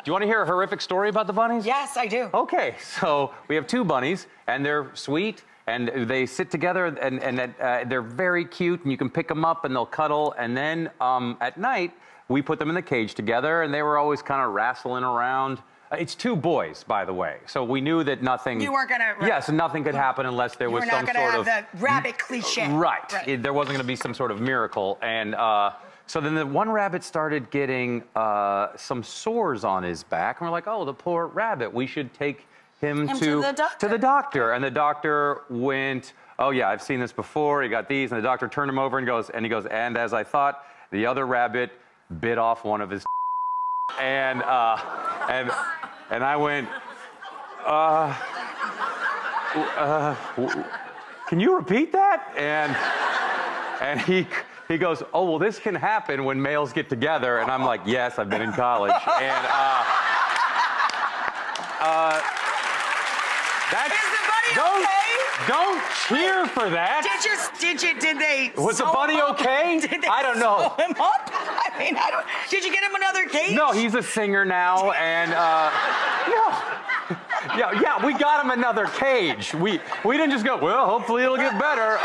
you want to hear a horrific story about the bunnies? Yes, I do. Okay, so we have 2 bunnies, and they're sweet, and they sit together, and they're very cute, and you can pick them up, and they'll cuddle, and then at night, we put them in the cage together, and they were always kind of wrestling around. It's 2 boys, by the way, so we knew that nothing... You weren't gonna... Yes, nothing could happen unless there was some sort of... You were not gonna have the rabbit cliche. Right. There wasn't gonna be some sort of miracle, and so then the one rabbit started getting some sores on his back, and we're like, oh, the poor rabbit, we should take him to the doctor. And the doctor went, oh yeah, I've seen this before, he got these, and the doctor turned him over and he goes, and as I thought, the other rabbit bit off one of his and I went, can you repeat that? And he goes, oh, well, this can happen when males get together. And I'm like, yes, I've been in college. And that's... Is the bunny okay? Don't cheer for that. Did they... Was the bunny okay? I don't know. Sew him up? I mean, did you get him another cage? No, he's a singer now, and yeah, we got him another cage. We didn't just go, well, hopefully it'll get better.